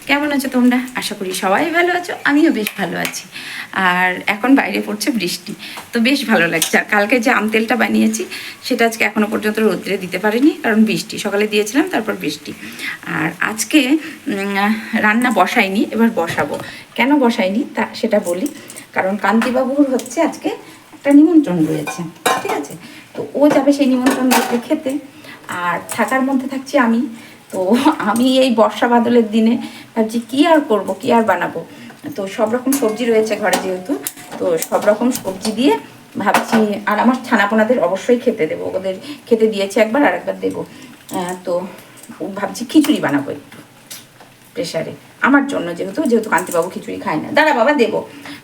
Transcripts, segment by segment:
কেমন আছো তোমরা? আশা করি সবাই ভালো আছো, আমিও বেশ ভালো আছি। আর এখন বাইরে পড়ছে বৃষ্টি, তো বেশ ভালো লাগছে। আর কালকে যে আম তেলটা বানিয়েছি সেটা আজকে এখনও পর্যন্ত রোদ্রে দিতে পারিনি, কারণ বৃষ্টি। সকালে দিয়েছিলাম, তারপর বৃষ্টি। আর আজকে রান্না বসাইনি, এবার বসাবো। কেন বসাইনি তা সেটা বলি। কারণ কান্তিবাবুর হচ্ছে আজকে একটা নিমন্ত্রণ রয়েছে, ঠিক আছে? তো ও যাবে সেই নিমন্ত্রণ খেতে, আর থাকার মধ্যে থাকছি আমি। তো আমি এই বর্ষা বাদলের দিনে ভাবছি কী আর করবো, কী আর বানাবো। তো সব রকম সবজি রয়েছে ঘরে যেহেতু, তো সব রকম সবজি দিয়ে ভাবছি। আর আমার ছানাপোনাদের অবশ্যই খেতে দেবো, ওদের খেতে দিয়েছি একবার, আর একবার দেবো। তো ভাবছি খিচুড়ি বানাবো একটু প্রেশারে আমার জন্য, যেহেতু কান্তিবাবু খিচুড়ি খায় না। দাঁড়া বাবা, দেবো।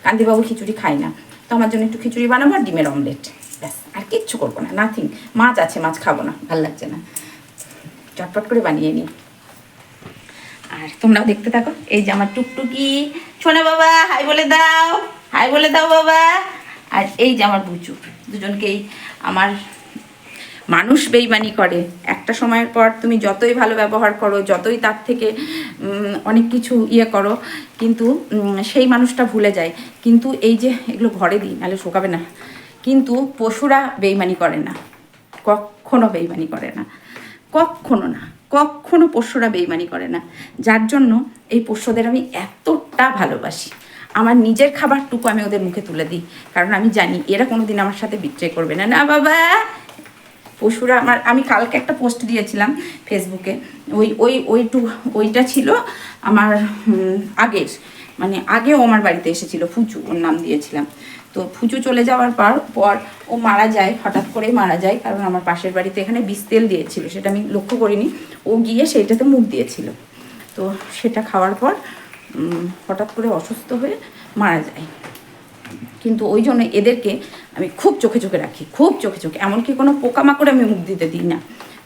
কান্তিবাবু খিচুড়ি খায় না, তো আমার জন্য একটু খিচুড়ি বানাবো আর ডিমের অমলেট, ব্যাস। আর কিচ্ছু করবো না, নাথিং। মাছ আছে, মাছ খাবো না, ভাল লাগছে না, চটপট করে বানিয়ে নিই। আর তোমরাও দেখতে থাকো। এই যে আমার টুকটুকি শোনা বাবা, হাই বলে দাও, হাই বলে দাও বাবা। আর এই যে আমার বুচু, দুজনকেই আমার মানুষ বেইমানি করে। একটা সময়ের পর তুমি যতই ভালো ব্যবহার করো, যতই তার থেকে অনেক কিছু ইয়ে করো, কিন্তু সেই মানুষটা ভুলে যায়। কিন্তু এই যে এগুলো ঘরে দিই, নাহলে শোকাবে না। কিন্তু পশুরা বেইমানি করে না, কখনো বেইমানি করে না, কখনো না, কখনো পোষ্যরা বেইমানি করে না। যার জন্য এই পোষ্যদের আমি এতটা ভালোবাসি। আমার নিজের খাবারটুকু আমি ওদের মুখে তুলে দিই, কারণ আমি জানি এরা কোনোদিন আমার সাথে বিট্রে করবে না। না বাবা, পশুরা আমার। আমি কালকে একটা পোস্ট দিয়েছিলাম ফেসবুকে, ওইটা ছিল আমার আগের, মানে আগেও আমার বাড়িতে এসেছিল ফুচু, ওর নাম দিয়েছিলাম। তো ফুচু চলে যাওয়ার পর ও মারা যায়, হঠাৎ করেই মারা যায়। কারণ আমার পাশের বাড়িতে এখানে বিষ তেল দিয়েছিল, সেটা আমি লক্ষ্য করিনি। ও গিয়ে সেইটাতে মুখ দিয়েছিল, তো সেটা খাওয়ার পর হঠাৎ করে অসুস্থ হয়ে মারা যায়। কিন্তু ওই জন্য এদেরকে আমি খুব চোখে চোখে রাখি, খুব চোখে চোখে। এমনকি কোনো পোকামাকড়ে আমি মুখ দিতে দিই না,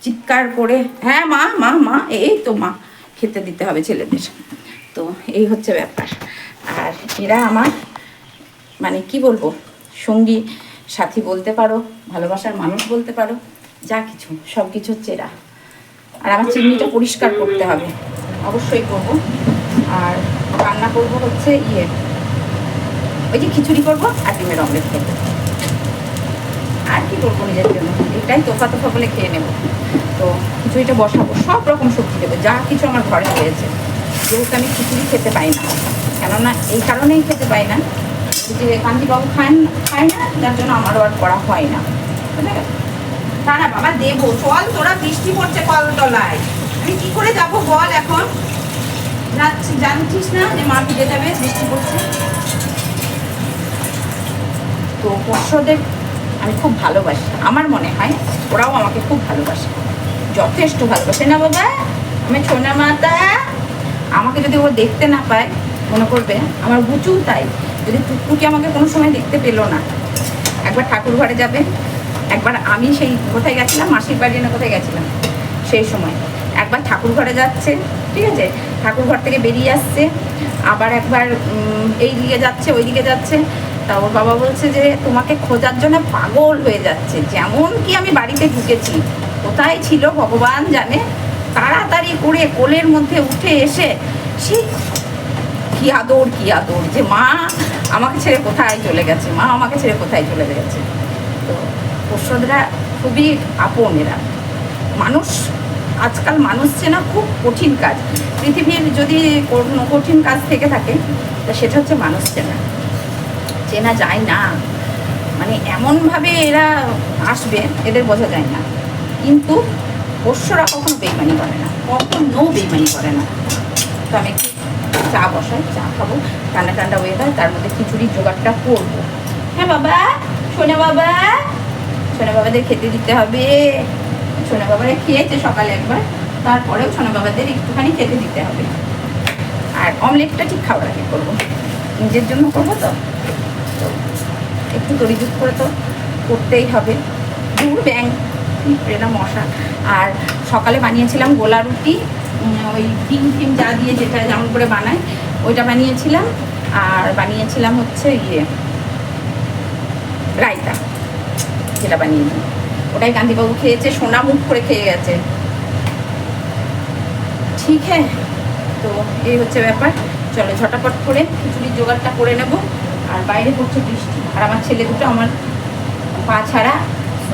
চিৎকার করে হ্যাঁ মা মা মা, এই তো মা, খেতে দিতে হবে ছেলেদের। তো এই হচ্ছে ব্যাপার। আর এরা আমার, মানে কি বলবো, সঙ্গী সাথী বলতে পারো, ভালোবাসার মানুষ বলতে পারো, যা কিছু সব কিছু হচ্ছে এরা। আর আমার চিমনিটা পরিষ্কার করতে হবে, অবশ্যই করবো। আর রান্না করবো হচ্ছে ওই যে খিচুড়ি করবো আর ডিমের অমলেট করবো। আর কি করবো নিজের জন্য, এটাই তোফা বলে খেয়ে নেবো। তো খিচুড়িটা বসাবো, সব রকম সবজি দেবো, যা কিছু আমার ঘরে রয়েছে। যেহেতু আমি খিচুড়ি খেতে পাই না, কেননা এই কারণেই খেতে পাই না যে কান্তিবাবু খায় না, যার জন্য আমারও আর করা হয় না। বুঝলে? না বাবা, দেবো, চল। তোরা বৃষ্টি পড়ছে কলতলায়, আমি কি করে যাবো বল এখন? জানছিস না যে মা ভিজে যাবে, বৃষ্টি পড়ছে। তো পোষ্যদের আমি খুব ভালোবাসি, আমার মনে হয় ওরাও আমাকে খুব ভালোবাসে, যথেষ্ট ভালোবাসে। না বাবা, আমি ছোনা মাতা। আমাকে যদি ও দেখতে না পায়, মনে করবে আমার বুচু তাই। যদি টুকটুকি আমাকে কোনো সময় দেখতে পেলো না, একবার ঠাকুর ঘরে যাবে, একবার আমি সেই কোথায় গেছিলাম, মাসির বাড়ি না কোথায় গেছিলাম, সেই সময় একবার ঠাকুর ঘরে যাচ্ছে, ঠিক আছে, ঠাকুর ঘর থেকে বেরিয়ে আসছে, আবার একবার এই দিকে যাচ্ছে, ওই দিকে যাচ্ছে। তা ওর বাবা বলছে যে তোমাকে খোঁজার জন্য পাগল হয়ে যাচ্ছে। যেমন কি আমি বাড়িতে ঢুকেছি, কোথায় ছিল ভগবান জানে, তাড়াতাড়ি করে কোলের মধ্যে উঠে এসে সে কি আদর যে মা আমাকে ছেড়ে কোথায় চলে গেছে, মা আমাকে ছেড়ে কোথায় চলে গেছে। তো পোষ্যরা খুবই আপন এরা। মানুষ, আজকাল মানুষ চেনা খুব কঠিন কাজ। পৃথিবীর যদি কোনো কঠিন কাজ থেকে থাকে, তা সেটা হচ্ছে মানুষ চেনা যায় না। মানে এমনভাবে এরা আসবে, এদের বোঝা যায় না। কিন্তু পোষ্যরা কখনো বেইমানি করে না, কখনো বেইমানি করে না। তো আমি একটু চা বসাই, চা খাবো, ঠান্ডা ঠান্ডা ওয়েদার, তার মধ্যে খিচুড়ির জোগাড়টা করবো। হ্যাঁ বাবা, সোনা বাবাদের খেতে দিতে হবে। সোনা বাবারা খেয়েছে সকালে একবার, তারপরেও সোনা বাবাদের একটুখানি খেতে দিতে হবে। আর অমলেটটা ঠিক খাবার আগে করবো, নিজের জন্য করবো, তো একটু তরিযুক্ত করে তো করতেই হবে। দূর ব্যাং না মশা। আর সকালে বানিয়েছিলাম গোলা রুটি, ওই ডিম যা দিয়ে যেটা যেমন করে বানায় ওইটা বানিয়েছিলাম। আর বানিয়েছিলাম হচ্ছে রায়তা, যেটা বানিয়েছি ওটাই কান্তিবাবু খেয়েছে, সোনা মুখ করে খেয়ে গেছে। ঠিক হ্যাঁ, তো এই হচ্ছে ব্যাপার। চলো ঝটাপট করে খিচুড়ির জোগাড়টা করে নেব। আর বাইরে পড়ছে বৃষ্টি, আর আমার ছেলে দুটো আমার পা ছাড়া,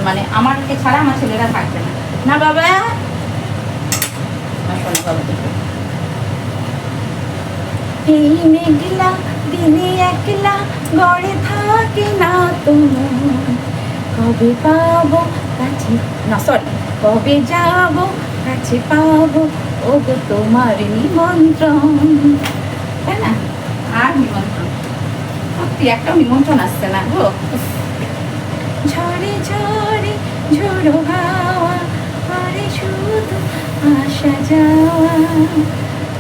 মানে আমারকে ছাড়া আমার ছেলেরা থাকবে না। না বাবা, বাবা দুটো এই মেঘলা দিনে একলা গড়ে থাকে না তোমার, কবে পাবো কাছে, না সরি, কবে যাবো কাছে পাবো ও গো তোমার নিমন্ত্রণ, তাই না? আর নিমন্ত্রণ সত্যি একটাও নিমন্ত্রণ আসছে না গো। ঝড়ে ঝড়ে ঝোড়ো হাওয়া করে শুধু আসা যাওয়া,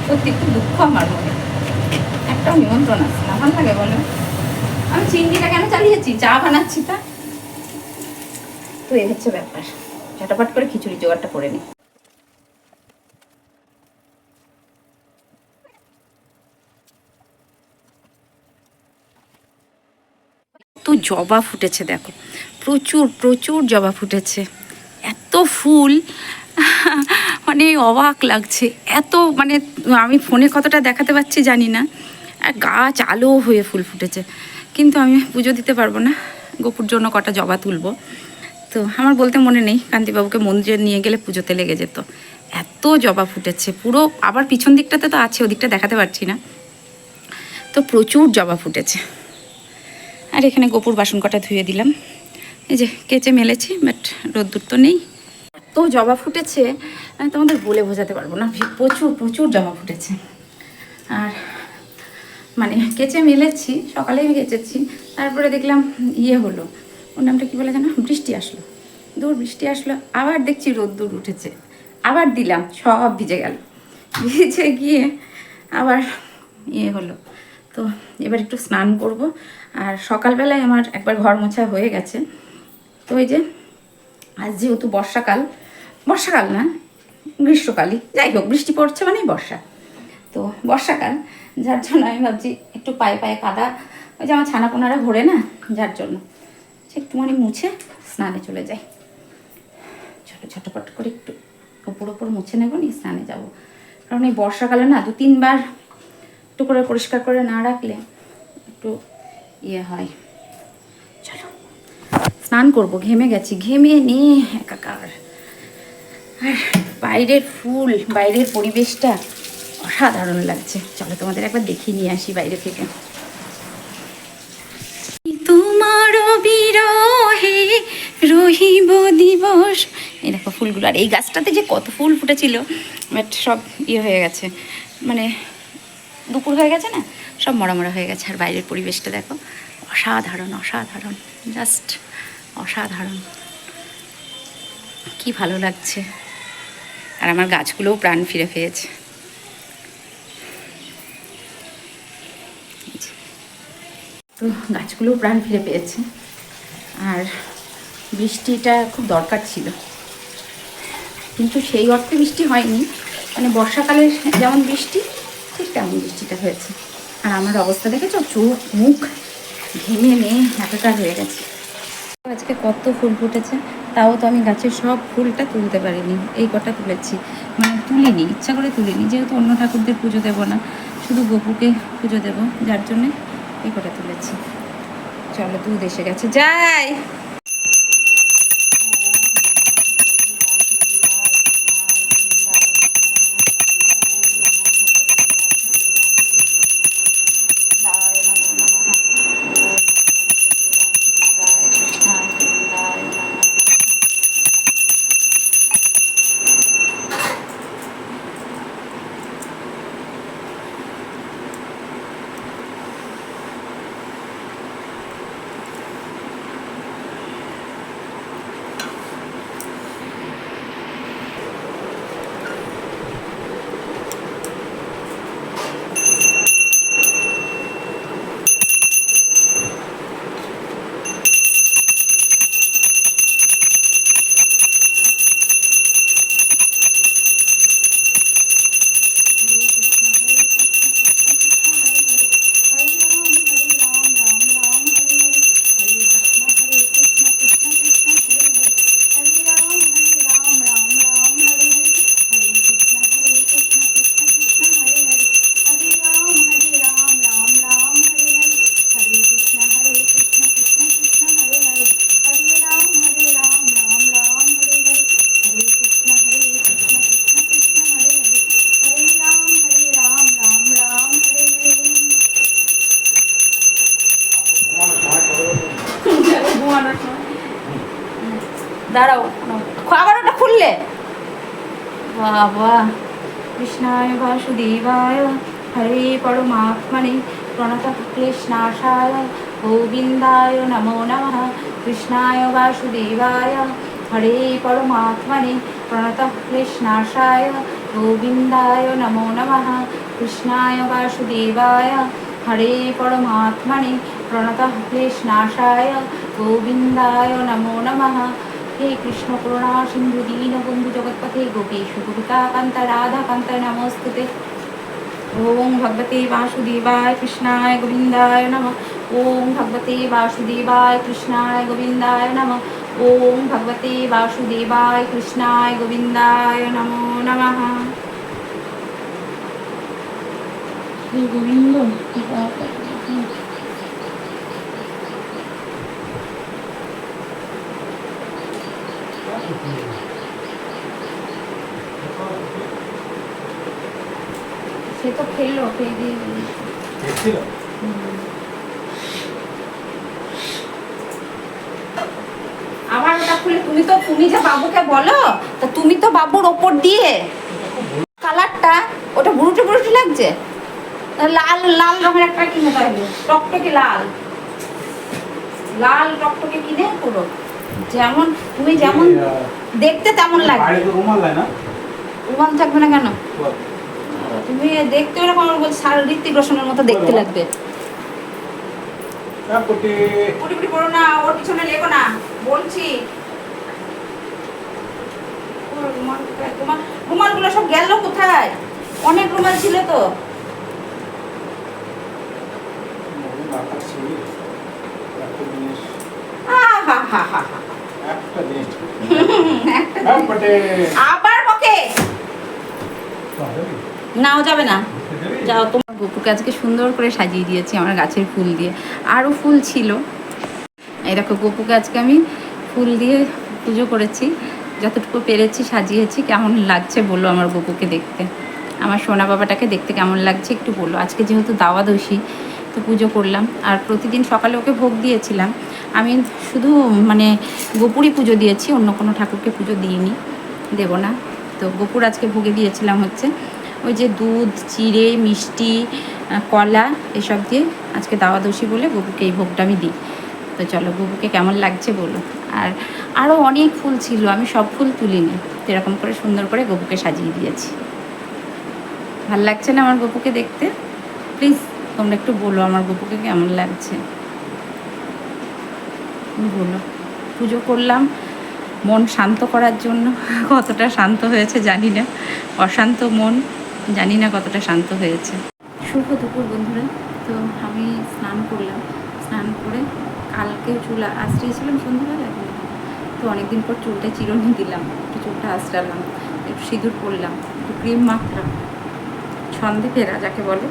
সত্যি একটু দুঃখ আমার মনে, একটাও নিমন্ত্রণ আসছে না। ভালো লাগে বলো? আমি চিংড়িটা কেন চালিয়েছি, চা বানাচ্ছি তা। তো এই হচ্ছে ব্যাপার, ঝটাপট করে খিচুড়ি জোগাড়টা করে নিই। তো জবা ফুটেছে দেখো, প্রচুর প্রচুর জবা ফুটেছে, এত ফুল মানে অবাক লাগছে এত, মানে আমি ফোনে কতটা দেখাতে পারছি জানি না, আর গাছ আলো হয়ে ফুল ফুটেছে। কিন্তু আমি পুজো দিতে পারবো না, গোপুর জন্য কটা জবা তুলবো। তো আমার বলতে মনে নেই, কান্তিবাবুকে মন্দিরে নিয়ে গেলে পুজোতে লেগে যেত, এত জবা ফুটেছে পুরো। আবার পিছন দিকটাতে তো আছে, ওদিকটা দেখাতে পারছি না। তো প্রচুর জবা ফুটেছে। আর এখানে গোপুর বাসন কটা ধুয়ে দিলাম, এই যে কেচে মেলেছি, বাট রোদ্দুর তো নেই। এত জবা ফুটেছে আমি তোমাদের বলে বোঝাতে পারবো না, প্রচুর প্রচুর জবা ফুটেছে। আর মানে কেচে মেলেছি, সকালেই কেচেছি, তারপরে দেখলাম ইয়ে হলো, ওর নামটা কী বলে জানো, বৃষ্টি আসলো, দূর বৃষ্টি আসলো, আবার দেখছি রোদ্দুর উঠেছে, আবার দিলাম, সব ভিজে গেল। ভিজে গিয়ে আবার ইয়ে হলো। তো এবার একটু স্নান করব। আর সকালবেলায় আমার একবার ঘর মোছা হয়ে গেছে। তো ওই যে আজ যেহেতু বর্ষাকাল, বর্ষাকাল না গ্রীষ্মকালই, যাই হোক বৃষ্টি পড়ছে মানেই বর্ষা, তো বর্ষাকাল, যার জন্য আমি ভাবছি একটু পায়ে পায়ে কাদা, ওই যে আমার ছানাপোনারা ঘোরে না, যার জন্য সে একটুখানি মুছে স্নানে চলে যাই। ছোটো ঝটপট করে একটু ওপর ওপর মুছে নেবো, নিয়ে স্নানে যাব। কারণ এই বর্ষাকালে না 2-3 বার একটু করে পরিষ্কার করে না রাখলে একটু ইয়ে হয়। চলো স্নান করবো, ঘেমে গেছি, ঘেমে নিয়ে একাকার। আর বাইরের ফুল, বাইরের পরিবেশটা অসাধারণ লাগছে। চলো তোমাদের একবার দেখিয়ে নিয়ে আসি বাইরে থেকে। তোমার বিরহে রহিব দিবস, এই দেখো ফুলগুলো। আর এই গাছটাতে যে কত ফুল ফুটেছিল, বাট সব ইয়ে হয়ে গেছে, মানে দুপুর হয়ে গেছে না, সব মরা মরা হয়ে গেছে। আর বাইরের পরিবেশটা দেখো, অসাধারণ অসাধারণ, জাস্ট অসাধারণ, কি ভালো লাগছে। আর আমার গাছগুলোও প্রাণ ফিরে পেয়েছে। তো গাছগুলোও প্রাণ ফিরে পেয়েছে। আর বৃষ্টিটা খুব দরকার ছিল, কিন্তু সেই অর্থে বৃষ্টি হয়নি, মানে বর্ষাকালের যেমন বৃষ্টি ঠিক তেমন বৃষ্টিটা হয়েছে। আর আমার অবস্থা দেখেছো, চোখ মুখ ঘেমে নিয়ে একাকার হয়ে গেছে। আজকে কত ফুল ফুটেছে, তাও তো আমি গাছের সব ফুলটা তুলতে পারিনি, এই কটা তুলেছি, মানে তুলিনি, ইচ্ছা করে তুলিনি, যেহেতু অন্য ঠাকুরদের পুজো দেবো না, শুধু গোপুকে পুজো দেবো, যার জন্যে এই কটা তুলেছি। চলো দুধ এসে গেছে, যাই। দাঁড়াও, আবার ওটা খুললে? বাবা, কৃষ্ণায় বাসুদেবায় হরে পরমাত্মনে প্রণত ক্লেশনাশায় গোবিন্দায় নমো নমঃ। কৃষ্ণায় বাসুদেবায় হরে পরমাত্মনে প্রণত ক্লেশনাশায় গোবিন্দায় নমো নমঃ। কৃষ্ণায় বাসুদেবায় হরে পরমাত্মনে প্রণত ক্লেশনাশায় গোবিন্দায় নমো নমঃ। हे कृष्ण करुणा सिंधु दीन बंधु जगत्पते गोपेश गोपिका कांत राधा कांत नमोस्तुते। ओम भगवते वासुदेवाय कृष्णाय गोविंदाय नमः। ओम भगवते वासुदेवाय कृष्णाय गोविंदाय नमः। ओम भगवते वासुदेवाय कृष्णाय गोविंदाय नमो नमः। श्री गोविंद সে তো খেললো, খেয়ে দিয়ে আবার ওটা খুলে তুমি যে বাবুকে বলো, তা তুমি তো বাবুর ওপর দিয়ে কালারটা ওটা বুড়ুটি বুড়ুটি লাগছে। লাল লাল রঙের একটা কিনে তাহলে, টকটকে লাল লাল টকটকে কিনে পুরো যেমন তুমি যেমন দেখতে তেমন লাগবে। রুমাল থাকবে না কেন? তুমি দেখতে ওরকম ঋত্বিক রোশনের মতো দেখতে লাগবে। পুটি পড়ো না, ওর পিছনে লেগো না বলছি। তোমার রুমালগুলো সব গেল কোথায়? অনেক রুমাল ছিল তো। আবার বকে নাও যাবে না, যাও। তোমার গপুকে আজকে সুন্দর করে সাজিয়ে দিয়েছি আমার গাছের ফুল দিয়ে। আরও ফুল ছিল, এই দেখো গপুকে আজকে আমি ফুল দিয়ে পুজো করেছি, যতটুকু পেরেছি সাজিয়েছি। কেমন লাগছে বলো আমার গপুকে দেখতে, আমার সোনা বাবাটাকে দেখতে কেমন লাগছে একটু বলো। আজকে যেহেতু দাওয়াদশী, তো পুজো করলাম। আর প্রতিদিন সকালে ওকে ভোগ দিয়েছিলাম। আমি শুধু মানে গোপুরই পুজো দিয়েছি, অন্য কোনো ঠাকুরকে পুজো দিইনি, দেব না। তো গোপুর আজকে ভোগে দিয়েছিলাম হচ্ছে ওই যে দুধ, চিড়ে, মিষ্টি, কলা এসব দিয়ে আজকে দাওয়াদশী বলে গপুকে এই ভোগটা আমি দিই। তো চলো গপুকে কেমন লাগছে বলো। আর আরও অনেক ফুল ছিল, আমি সব ফুল তুলিনি, তো এরকম করে সুন্দর করে গপুকে সাজিয়ে দিয়েছি। ভাল লাগছে না আমার গপুকে দেখতে? প্লিজ তোমরা একটু বলো আমার গপুকে কেমন লাগছে বলো। পুজো করলাম মন শান্ত করার জন্য, কতটা শান্ত হয়েছে জানি না। অশান্ত মন জানি না কতটা শান্ত হয়েছে। শুভ দুপুর বন্ধুরা। তো আমি স্নান করলাম, স্নান করে কালকে চুল আঁচড়িয়েছিলাম সন্ধ্যাবেলা, তো অনেকদিন পর চুলটা চিরুনি দিলাম, একটু চুলটা আঁচড়ালাম, একটু সিঁদুর পরলাম, একটু ক্রিম মাখলাম, ছন্দে ফেরা যাকে বলে,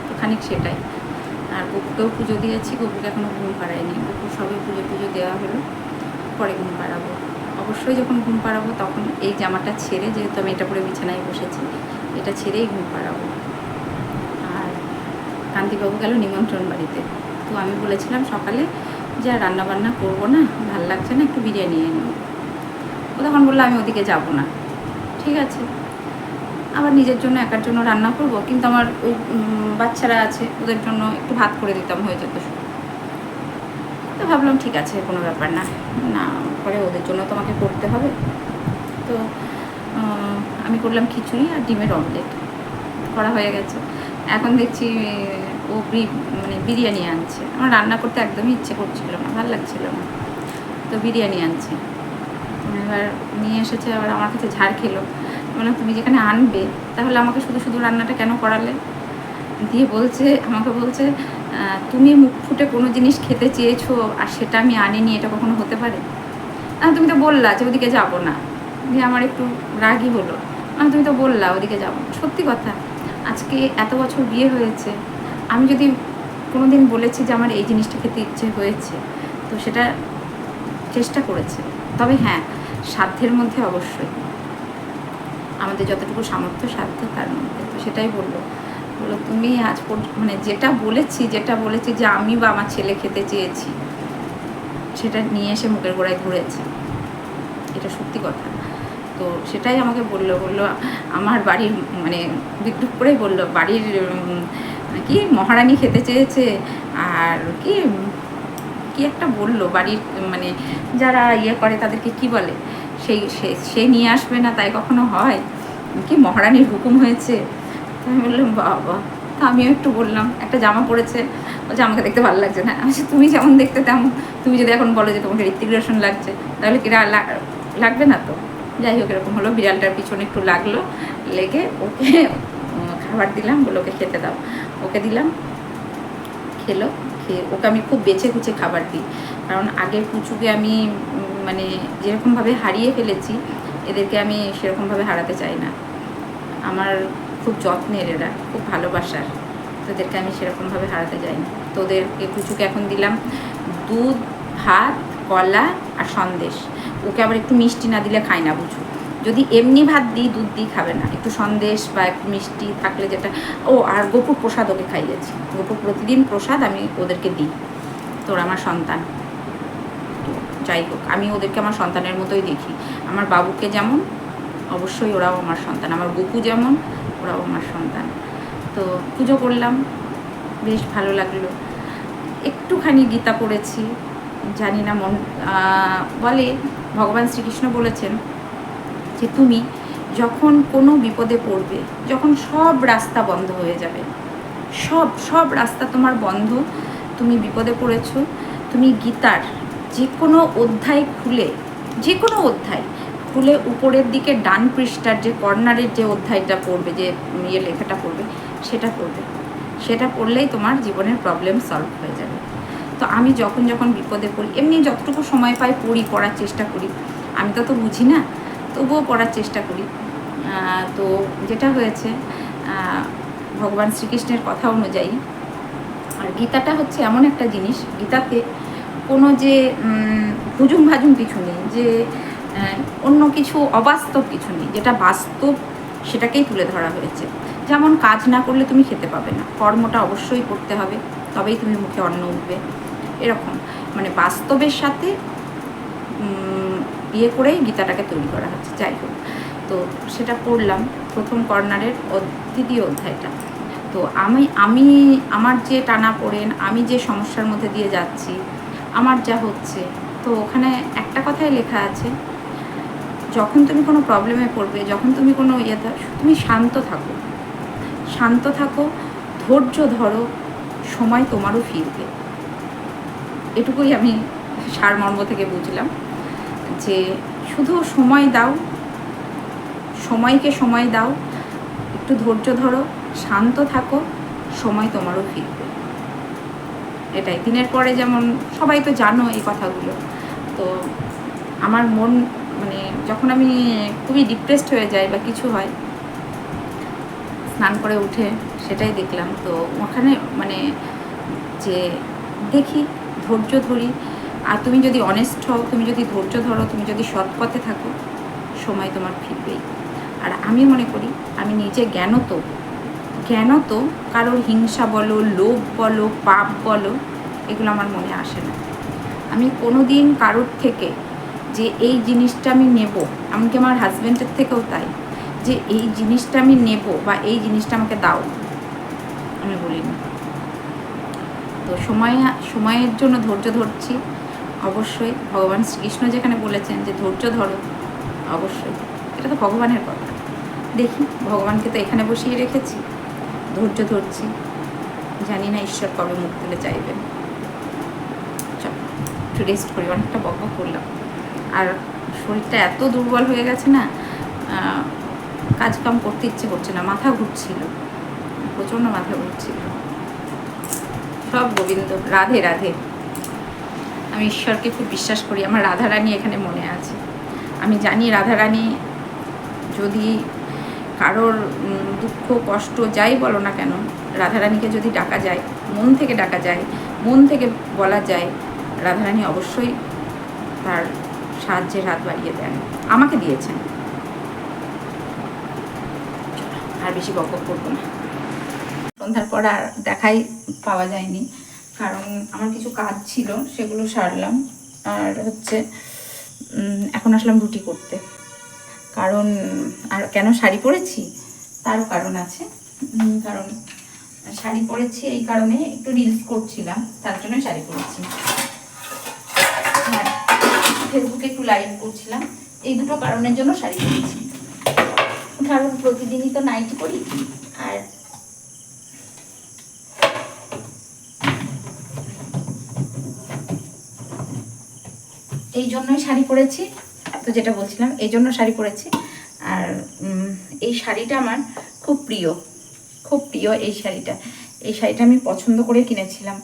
তো খানিক সেটাই। আর গপুকেও পুজো দিয়েছি, গপুকে এখনও ঘুম পাড়ায়নি। গপু সবে পুজো দেওয়া হলো, পরে ঘুম পাড়াবো। অবশ্যই যখন ঘুম পাড়াবো তখন এই জামাটা ছেড়ে, যেহেতু আমি এটা পরে বিছানায় বসেছি, এটা ছেড়েই ঘুম পাড়াবো। আর কান্তিবাবু গেল নিমন্ত্রণ বাড়িতে, তো আমি বলেছিলাম সকালে যে আর রান্নাবান্না করবো না, ভাল লাগছে না, একটু বিরিয়ানি এনে নেব। ও তখন বললো আমি ওদিকে যাব না। ঠিক আছে, আবার নিজের জন্য একার জন্য রান্না করব, কিন্তু আমার ওই বাচ্চারা আছে, ওদের জন্য একটু ভাত করে দিতাম, হয়ে যেত। তো ভাবলাম ঠিক আছে, কোনো ব্যাপার না, না পরে ওদের জন্য তোমাকে করতে হবে। তো আমি করলাম খিচুড়ি আর ডিমের অমলেট, করা হয়ে গেছে। এখন দেখছি ও মানে বিরিয়ানি আনছে। আমার রান্না করতে একদমই ইচ্ছে করছিল না, ভালো লাগছিল না, তো বিরিয়ানি আনছে। এবার নিয়ে এসেছে, আবার আমার কাছে ঝাড় খেলো। বললাম তুমি যেখানে আনবে তাহলে আমাকে শুধু শুধু রান্নাটা কেন করালে? দিয়ে আমাকে বলছে তুমি মুখ ফুটে কোনো জিনিস খেতে চেয়েছো আর সেটা আমি আনিনি, এটা কখনো হতে পারে? তুমি তো বললা যে ওদিকে যাবো না। দিয়ে আমার একটু রাগই হলো, তুমি তো বললা ওদিকে যাবো। সত্যি কথা, আজকে এত বছর বিয়ে হয়েছে, আমি যদি কোনো দিন বলেছি যে আমার এই জিনিসটা খেতে ইচ্ছে হয়েছে, তো সেটা চেষ্টা করেছে। তবে হ্যাঁ, সাধ্যের মধ্যে অবশ্যই, আমাদের যতটুকু সামর্থ্য সাধ্য তার মধ্যে। তো সেটাই বললো তুমি আজ মানে যেটা বলেছি যে আমি বা আমার ছেলে খেতে চেয়েছি, সেটা নিয়ে এসে মুখের গোড়ায় ধরেছে। এটা সত্যি কথা। তো সেটাই আমাকে বললো আমার বাড়ির মানে বিদ্রুপ করেই বললো বাড়ির কি মহারানী খেতে চেয়েছে, আর কি কি একটা বললো বাড়ির মানে যারা ইয়ে করে তাদেরকে কি বলে, সে নিয়ে আসবে না তাই কখনো হয়, কি মহারানীর হুকুম হয়েছে। আমি বললাম বাবা। তা আমিও একটু বললাম, একটা জামা পরেছে, বলছে আমাকে দেখতে ভালো লাগছে না। আমি তুমি যেমন দেখতে তেমন, তুমি যদি এখন বলো যে তোমাকে ঋত্বিক রোশন লাগছে তাহলে কি লাগবে না তো। যাই হোক এরকম হলো, বিড়ালটার পিছনে একটু লাগলো, লেগে ওকে খাবার দিলাম, বলে ওকে খেতে দাও। ওকে দিলাম, খেলো। খেয়ে ওকে আমি খুব বেছে কুচে খাবার দিই, কারণ আগের পুচুকে আমি মানে যেরকমভাবে হারিয়ে ফেলেছি, এদেরকে আমি সেরকমভাবে হারাতে চাই না। আমার খুব যত্নের, এরা খুব ভালোবাসার, তোদেরকে আমি সেরকমভাবে হারাতে চাই না। তোদেরকে পুচুকে এখন দিলাম দুধ, ভাত, কলা আর সন্দেশ। ওকে আবার একটু মিষ্টি না দিলে খায় না বুঝু। যদি এমনি ভাত দিই, দুধ দিই খাবে না, একটু সন্দেশ বা একটু মিষ্টি থাকলে যেটা। ও আর গোপুর প্রসাদ ওকে খাইয়েছি, গোপুর প্রতিদিন প্রসাদ আমি ওদেরকে দিই। তোর আমার সন্তান, তো যাই হোক আমি ওদেরকে আমার সন্তানের মতোই দেখি। আমার বাবুকে যেমন, অবশ্যই ওরাও আমার সন্তান, আমার গোপু যেমন ওরাও আমার সন্তান। তো পুজো করলাম, বেশ ভালো লাগলো। একটুখানি গীতা পড়েছি, জানি না মন বলে ভগবান শ্রীকৃষ্ণ বলেছেন যে তুমি যখন কোনো বিপদে পড়বে, যখন সব রাস্তা বন্ধ হয়ে যাবে, সব রাস্তা তোমার বন্ধ, তুমি বিপদে পড়েছো, তুমি গীতার যে কোনো অধ্যায় খুলে, যে কোনো অধ্যায় খুলে উপরের দিকে ডান পৃষ্ঠার যে কর্নারের যে অধ্যায়টা পড়বে, যে ইয়ে লেখাটা পড়বে, সেটা পড়বে। সেটা পড়লেই তোমার জীবনের প্রবলেম সলভ হয়ে যাবে। তো আমি যখন বিপদে পড়ি, এমনি যতটুকু সময় পাই পড়ার চেষ্টা করি। আমি তো বুঝি না, তবুও পড়ার চেষ্টা করি। তো যেটা হয়েছে ভগবান শ্রীকৃষ্ণের কথা অনুযায়ী, আর গীতাটা হচ্ছে এমন একটা জিনিস, গীতাতে কোনো যে হুজুম ভাজুম কিছু নেই, যে অন্য কিছু অবাস্তব কিছু নেই, যেটা বাস্তব সেটাকেই তুলে ধরা হয়েছে। যেমন কাজ না করলে তুমি খেতে পাবে না, কর্মটা অবশ্যই করতে হবে, তবেই তুমি মুখে অন্ন উঠবে, এরকম মানে বাস্তবের সাথে ইয়ে করেই গীতাটাকে তৈরি করা হচ্ছে। যাই হোক, তো সেটা পড়লাম প্রথম কর্নারের দ্বিতীয় অধ্যায়টা। তো আমি আমার যে টানা পড়েন, আমি যে সমস্যার মধ্যে দিয়ে যাচ্ছি, আমার যা হচ্ছে, তো ওখানে একটা কথাই লেখা আছে, যখন তুমি কোনো প্রবলেমে পড়বে, যখন তুমি কোনো ইয়েতে, তুমি শান্ত থাকো, শান্ত থাকো, ধৈর্য ধরো, সময় তোমারও ফিরবে। এটুকুই আমি সারমর্ম থেকে বুঝলাম, যে শুধু সময় দাও, সময়কে সময় দাও, একটু ধৈর্য ধরো, শান্ত থাকো, সময় তোমারও ফিরবে। এটাই দিনের পরে, যেমন সবাই তো জানো এই কথাগুলো। তো আমার মন মানে যখন আমি খুবই ডিপ্রেসড হয়ে যাই বা কিছু হয়, স্নান করে উঠে সেটাই দেখলাম। তো ওখানে মানে যে দেখি, ধৈর্য ধরি, আর তুমি যদি অনেস্ট হও, তুমি যদি ধৈর্য ধরো, তুমি যদি সৎ পথে থাকো, সময় তোমার ফিরবেই। আর আমি মনে করি, আমি নিজে জ্ঞানত কারোর হিংসা বলো, লোভ বলো, পাপ বলো, এগুলো আমার মনে আসে না। আমি কোনো দিন কারোর থেকে যে এই জিনিসটা আমি নেব, এমনকি আমার হাজব্যান্ডের থেকেও তাই, যে এই জিনিসটা আমি নেব বা এই জিনিসটা আমাকে দাও, আমি বলি না। তো সময়ের জন্য ধৈর্য ধরছি, অবশ্যই। ভগবান শ্রীকৃষ্ণ যেখানে বলেছেন যে ধৈর্য ধরো, অবশ্যই এটা তো ভগবানের কথা। দেখি, ভগবানকে তো এখানে বসিয়ে রেখেছি, ধৈর্য ধরছি, জানি না ঈশ্বর কবে মুখ তুলে চাইবেন। চল একটু রেস্ট করি, অনেকটা বক করলাম। আর শরীরটা এত দুর্বল হয়ে গেছে না, কাজকাম করতে ইচ্ছে করছে না, মাথা ঘুরছিল, প্রচণ্ড মাথা ঘুরছিল। সব গোবিন্দ, রাধে রাধে। আমি ঈশ্বরকে খুব বিশ্বাস করি, আমার রাধারানী এখানে মনে আছে। আমি জানি রাধারানী, যদি কারোর দুঃখ কষ্ট যাই বলো না কেন, রাধারানীকে যদি ডাকা যায়, মন থেকে ডাকা যায়, মন থেকে বলা যায়, রাধারানী অবশ্যই তার সাহায্যের হাত বাড়িয়ে দেন, আমাকে দিয়েছেন। আর বেশি বক করবো না, সন্ধ্যার পর আর দেখাই পাওয়া যায়নি, কারণ আমার কিছু কাজ ছিল, সেগুলো সারলাম। আর হচ্ছে এখন আসলাম রুটি করতে। কারণ আর কেন শাড়ি পরেছি তারও কারণ আছে। কারণ শাড়ি পরেছি এই কারণে, একটু রিলস করছিলাম তার জন্য শাড়ি পরেছি, আর ফেসবুকে একটু লাইভ করছিলাম, এই দুটো কারণের জন্য শাড়ি পরেছি। কারণ প্রতিদিনই তো নাইটি করি, আর এই জন্যই শাড়ি পরেছি। তো যেটা বলছিলাম, এই জন্য শাড়ি পরেছি। আর এই শাড়িটা আমার খুব প্রিয়, খুব প্রিয় এই শাড়িটা। এই শাড়িটা আমি পছন্দ করে কিনেছিলাম।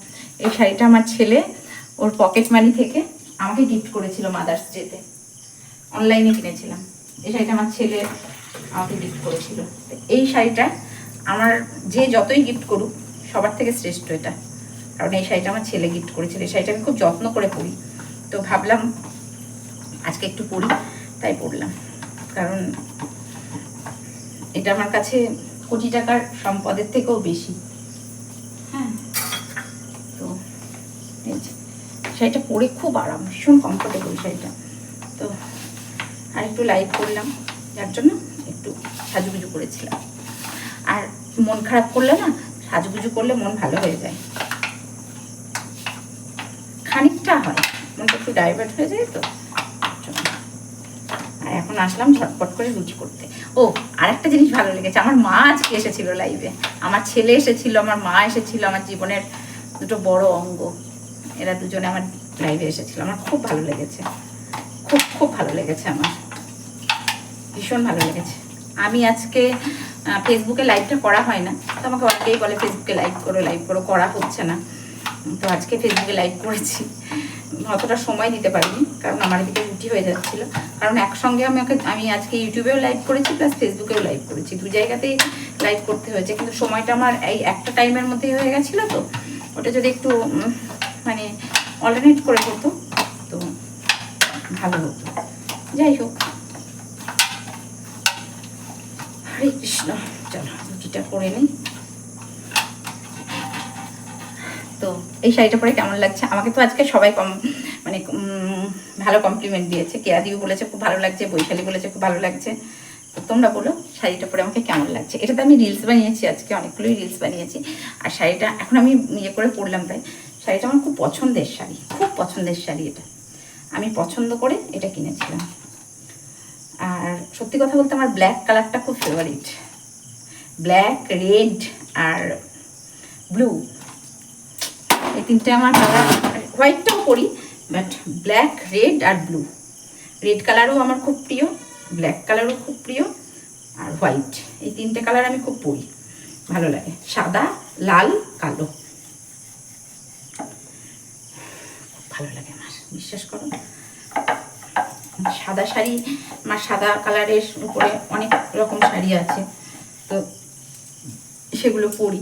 এই শাড়িটা আমার ছেলে ওর পকেট মানি থেকে আমাকে গিফট করেছিল মাদার্স ডেতে। অনলাইনে কিনেছিলাম। এই শাড়িটা আমার ছেলে আমাকে গিফট করেছিল। এই শাড়িটা আমার যে যতই গিফট করুক সবার থেকে শ্রেষ্ঠ এটা। কারণ এই শাড়িটা আমার ছেলে গিফট করেছিল। এই শাড়িটা আমি খুব যত্ন করে পরি। তো ভাবলাম আজকে একটু পরি, তাই পরলাম। কারণ এটা আমার কাছে কোটি টাকার সম্পদের থেকেও বেশি। হ্যাঁ, তো এই শাড়িটা পরে খুব আরাম, ভীষণ কমফোর্টেবল শাড়িটা। তো আর একটু লাইভ করলাম, যার জন্য একটু সাজুগুজু করেছিলাম। আর মন খারাপ করলে না, সাজুগুজু করলে মন ভালো হয়ে যায়, খানিকটা হয়, মনটা একটু ডাইভার্ট হয়ে যায়। তো আর এখন আসলাম ঝটপট করে রুটি করতে। ও, আরেকটা জিনিস ভালো লেগেছে, আমার মা আজকে এসেছিল লাইভে, আমার ছেলে এসেছিল, আমার মা এসেছিল, আমার জীবনের দুটো বড় অঙ্গ, এরা দুজনে আমার লাইভে এসেছিল। আমার খুব ভালো লেগেছে, খুব খুব ভালো লেগেছে, আমার ভীষণ ভালো লেগেছে। আমি আজকে ফেসবুকে লাইভটা করা হয় না, তো আমাকে অনেকেই বলে ফেসবুকে লাইভ করো, করা হচ্ছে না। তো আজকে ফেসবুকে লাইভ করেছি। অতটা সময় দিতে পারিনি, কারণ আমার এদিকে রুটি হয়ে যাচ্ছিল। কারণ একসঙ্গে আমি আজকে ইউটিউবেও লাইভ করেছি, প্লাস ফেসবুকেও লাইভ করেছি, দু জায়গাতেই লাইভ করতে হয়েছে। কিন্তু সময়টা আমার এই একটা টাইমের মধ্যেই হয়ে গেছিলো। তো ওটা যদি একটু মানে অল্টারনেট করে হতো তো ভালো হতো। যাই হোক, হরে কৃষ্ণ। চলো রুটিটা করে নিই। তো এই শাড়িটা পরে কেমন লাগছে? আমাকে তো আজকে সবাই মানে ভালো কমপ্লিমেন্ট দিয়েছে। কেয়াদিও বলেছে খুব ভালো লাগছে, বৈশালী বলেছে খুব ভালো লাগছে। তো তোমরা বলো শাড়িটা পরে আমাকে কেমন লাগছে। এটাতে আমি রিলস বানিয়েছি, আজকে অনেকগুলোই রিলস বানিয়েছি। আর শাড়িটা এখন আমি ইয়ে করে পরলাম, তাই শাড়িটা আমার খুব পছন্দের শাড়ি, খুব পছন্দের শাড়ি। এটা আমি পছন্দ করে এটা কিনেছিলাম। আর সত্যি কথা বলতে আমার ব্ল্যাক কালারটা খুব ফেভারিট। ব্ল্যাক, রেড আর ব্লু, এই তিনটে আমার কালার। হোয়াইটটাও করি, বাট ব্ল্যাক, রেড আর ব্লু। রেড কালারও আমার খুব প্রিয়, ব্ল্যাক কালারও খুব প্রিয়, আর হোয়াইট, এই তিনটে কালার আমি খুব পরি, ভালো লাগে। সাদা, লাল, কালো, ভালো লাগে আমার, বিশ্বাস করো। সাদা শাড়ি, আমার সাদা কালারের উপরে অনেক রকম শাড়ি আছে, তো সেগুলো পরি।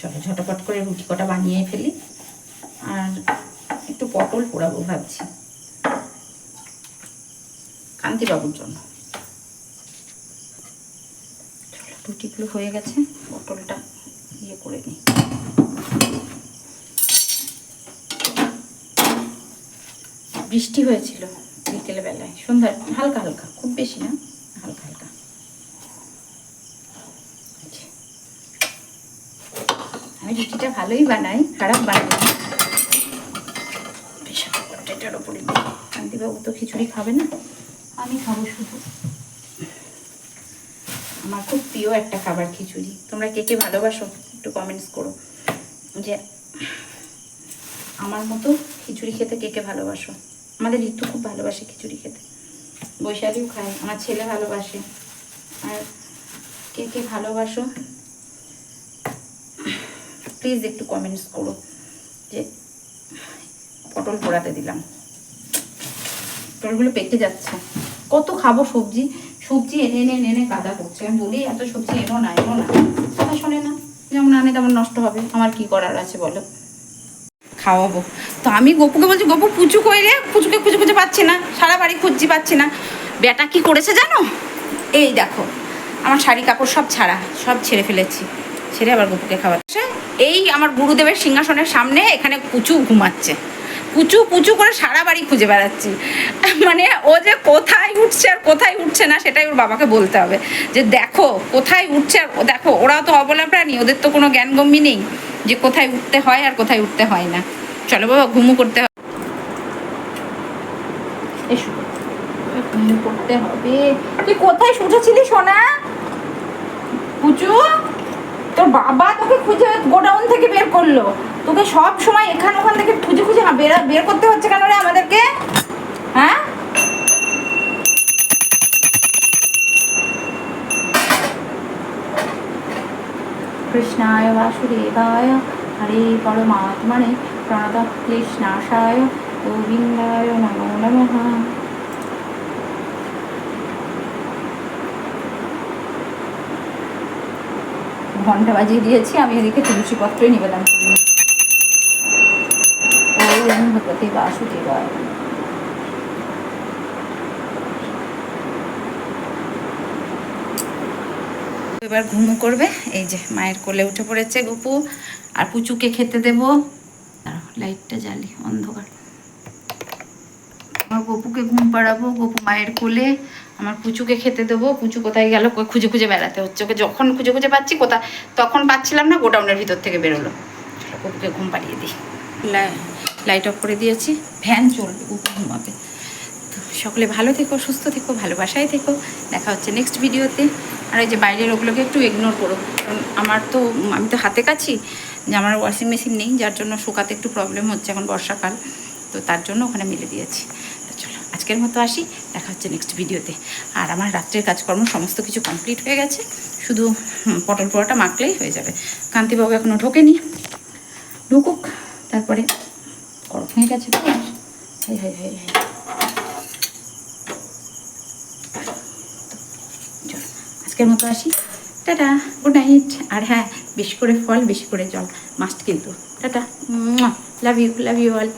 চলো ঝটপট করে রুটি কটা বানিয়ে ফেলি। আর একটু পটল পোড়াবো ভাবছি কান্তিবাবুর জন্য। চলো রুটিগুলো হয়ে গেছে, পটলটা ইয়ে করে নিই। বৃষ্টি হয়েছিল বিকেল বেলায়, সন্ধ্যায় হালকা হালকা, খুব বেশি না, হালকা হালকা। আমি রুটিটা ভালোই বানাই, খারাপ বানাই না। এটার ওপরে কান্তিবাবু তো খিচুড়ি খাবে না, আমি খাবো শুধু। আমার খুব প্রিয় একটা খাবার খিচুড়ি। তোমরা কে কে ভালোবাসো একটু কমেন্টস করো, যে আমার মতো খিচুড়ি খেতে কে কে ভালোবাসো। আমাদের ঋতু খুব ভালোবাসে খিচুড়ি খেতে, বৈশালীও খায়, আমার ছেলে ভালোবাসে। আর কে কে ভালোবাসো প্লিজ একটু কমেন্টস করো। যে পটল পোড়াতে দিলাম, পটলগুলো পেকে যাচ্ছে। কত খাবো সবজি, সবজি এনে এনে এনে এনে কাদা করছে। আমি বলি এত সবজি এনো না, এনো না, কথা শোনে না। যেমন আনে তেমন নষ্ট হবে, আমার কি করার আছে বলো। খাওয়াবো, তো আমি গপুকে বলছি, গপু পুচু কই রে, পুচুকে খুঁজে খুঁজে পাচ্ছি না, সারা বাড়ি খুঁজছি পাচ্ছি না। বেটা কি করেছে জানো, এই দেখো আমার শাড়ি কাপড় সব ছাড়া, সব ছেড়ে ফেলেছি, ছেড়ে আবার গপুকে খাওয়াচ্ছে। এই আমার গুরুদেবের সিংহাসনের সামনে এখানে পুচু ঘুমাচ্ছে, পুচু পুচু করে সারা বাড়ি খুঁজে বেড়াচ্ছি। মানে ও যে কোথায় উঠছে আর কোথায় উঠছে না সেটাই ওর বাবাকে বলতে হবে, যে দেখো কোথায় উঠছে আর দেখো, ওরা তো অবলা প্রাণী, ওদের তো কোনো জ্ঞানগম্যি নেই যে কোথায় উঠতে হয় আর কোথায় উঠতে হয় না। চলো বাবা ঘুমু করতে হবে, এসো ঘুমু করতে হবে। তুই কোথায় উঠেছিলি সোনা? পুচু, তোর বাবা তোকে খুঁজে গোডাউন থেকে বের করলো, তোকে সব সময় এখান ওখান থেকে খুঁজে খুঁজে বের করতে হচ্ছে কেন রে আমাদেরকে, হ্যাঁ? কৃষ্ণায় বাসুদেবায় হরে পরমাত্মনে প্রণত ক্লেশনাশায় গোবিন্দায় নমো নমঃ। ঘন্টা বাজিয়ে দিয়েছি, আমি এদিকে তুলসী পত্রই নিবেদন করি। ওম ভগবতে বাসুদেবায়। এবার ঘুমু করবে, এই যে মায়ের কোলে উঠে পড়েছে গপু, আর পুচুকে খেতে দেবো। লাইটটা জ্বালি, অন্ধকার। আমার গপুকে ঘুম পাড়াবো, গপু মায়ের কোলে, আমার পুচুকে খেতে দেবো। পুচু কোথায় গেল, খুঁজে খুঁজে বেড়াতে হচ্ছে ওকে, যখন খুঁজে খুঁজে পাচ্ছি কোথায়, তখন পাচ্ছিলাম না, গোডাউনের ভিতর থেকে বেরোলো। গপুকে ঘুম পাড়িয়ে দিই, লাইট অফ করে দিয়েছি, ফ্যান চলবে, গপু ঘুমাবে। তো সকলে ভালো থেকো, সুস্থ থেকো, ভালোবাসায় থেকো, দেখা হচ্ছে নেক্সট ভিডিওতে। আর এই যে বাইরের ওগুলোকে একটু ইগনোর করো, কারণ আমি তো হাতে কাছি, যে আমার ওয়াশিং মেশিন নেই, যার জন্য শুকাতে একটু প্রবলেম হচ্ছে, এখন বর্ষাকাল, তো তার জন্য ওখানে মেলে দিয়েছি। তো চলো আজকের মতো আসি, দেখা হচ্ছে নেক্সট ভিডিওতে। আর আমার রাত্রের কাজকর্ম সমস্ত কিছু কমপ্লিট হয়ে গেছে, শুধু পটল পোড়াটা মাখলেই হয়ে যাবে। কান্তিবাবু এখনও ঢোকেনি, ঢুকুক, তারপরে গরম হয়ে গেছে তো। হাই হাই হাই হাই, চলো আজকের মতো আসি, টাটা, গুড নাইট। আর হ্যাঁ, বেশি করে ফল, বেশি করে জল মাস্ট কিন্তু। Tata, love you all.